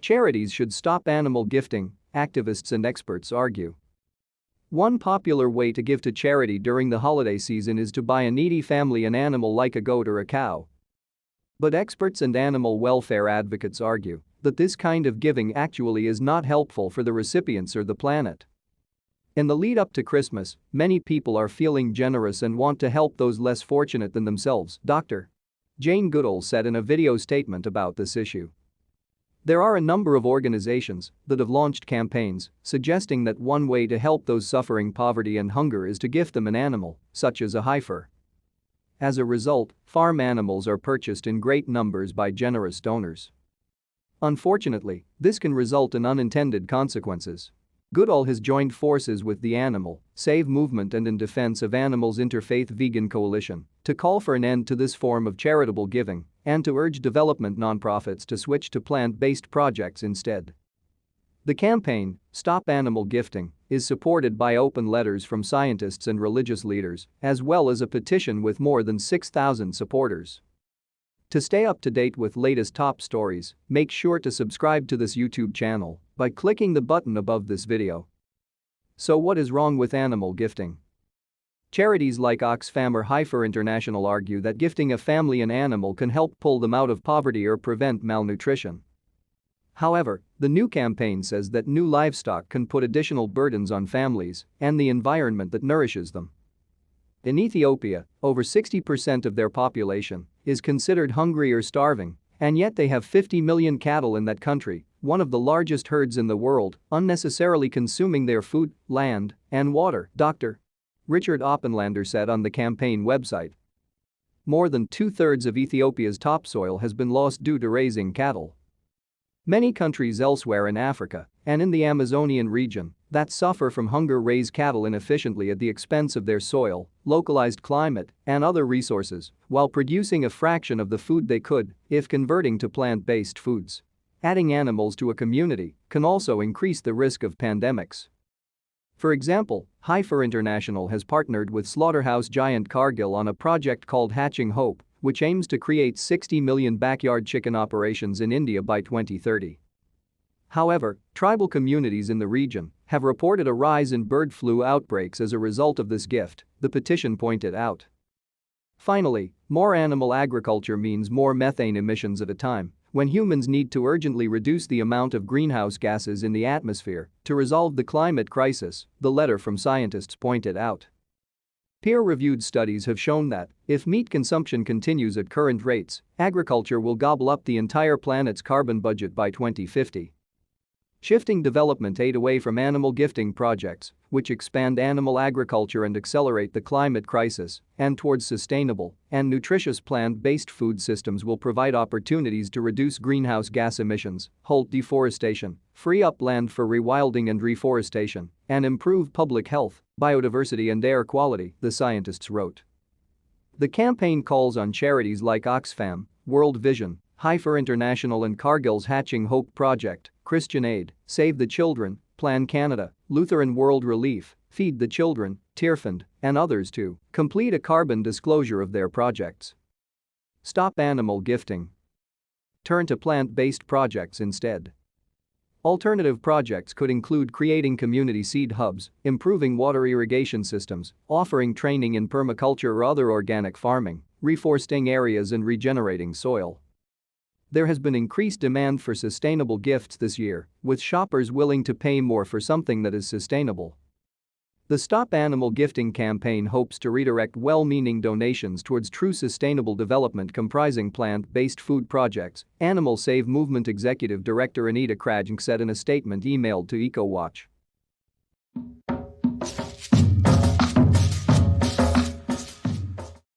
Charities should stop animal gifting, activists and experts argue. One popular way to give to charity during the holiday season is to buy a needy family an animal like a goat or a cow. But experts and animal welfare advocates argue that this kind of giving actually is not helpful for the recipients or the planet. In the lead up to Christmas, many people are feeling generous and want to help those less fortunate than themselves, Dr. Jane Goodall said in a video statement about this issue. There are a number of organizations that have launched campaigns suggesting that one way to help those suffering poverty and hunger is to gift them an animal, such as a heifer. As a result, farm animals are purchased in great numbers by generous donors. Unfortunately, this can result in unintended consequences. Goodall has joined forces with the Animal Save Movement and In Defense of Animals Interfaith Vegan Coalition to call for an end to this form of charitable giving and to urge development nonprofits to switch to plant-based projects instead. The campaign, Stop Animal Gifting, is supported by open letters from scientists and religious leaders, as well as a petition with more than 6,000 supporters. To stay up to date with latest top stories, make sure to subscribe to this YouTube channel by clicking the button above this video. So what is wrong with animal gifting? Charities like Oxfam or Heifer International argue that gifting a family an animal can help pull them out of poverty or prevent malnutrition. However, the new campaign says that new livestock can put additional burdens on families and the environment that nourishes them. In Ethiopia, over 60% of their population is considered hungry or starving, and yet they have 50 million cattle in that country, one of the largest herds in the world, unnecessarily consuming their food, land, and water, Dr. Richard Oppenlander said on the campaign website. More than two-thirds of Ethiopia's topsoil has been lost due to raising cattle. Many countries elsewhere in Africa and in the Amazonian region that suffer from hunger raise cattle inefficiently at the expense of their soil, localized climate, and other resources, while producing a fraction of the food they could if converting to plant-based foods. Adding animals to a community can also increase the risk of pandemics. For example, Heifer International has partnered with slaughterhouse giant Cargill on a project called Hatching Hope, which aims to create 60 million backyard chicken operations in India by 2030. However, tribal communities in the region have reported a rise in bird flu outbreaks as a result of this gift, the petition pointed out. Finally, more animal agriculture means more methane emissions at a time when humans need to urgently reduce the amount of greenhouse gases in the atmosphere to resolve the climate crisis, the letter from scientists pointed out. Peer-reviewed studies have shown that, if meat consumption continues at current rates, agriculture will gobble up the entire planet's carbon budget by 2050. Shifting development aid away from animal gifting projects, which expand animal agriculture and accelerate the climate crisis, and towards sustainable and nutritious plant-based food systems will provide opportunities to reduce greenhouse gas emissions, halt deforestation, free up land for rewilding and reforestation, and improve public health, biodiversity and air quality, the scientists wrote. The campaign calls on charities like Oxfam, World Vision, Heifer International and Cargill's Hatching Hope Project, Christian Aid, Save the Children, Plan Canada, Lutheran World Relief, Feed the Children, Tearfund, and others to complete a carbon disclosure of their projects. Stop animal gifting. Turn to plant-based projects instead. Alternative projects could include creating community seed hubs, improving water irrigation systems, offering training in permaculture or other organic farming, reforesting areas and regenerating soil. There has been increased demand for sustainable gifts this year, with shoppers willing to pay more for something that is sustainable. The Stop Animal Gifting campaign hopes to redirect well-meaning donations towards true sustainable development comprising plant-based food projects, Animal Save Movement Executive Director Anita Krajnc said in a statement emailed to EcoWatch.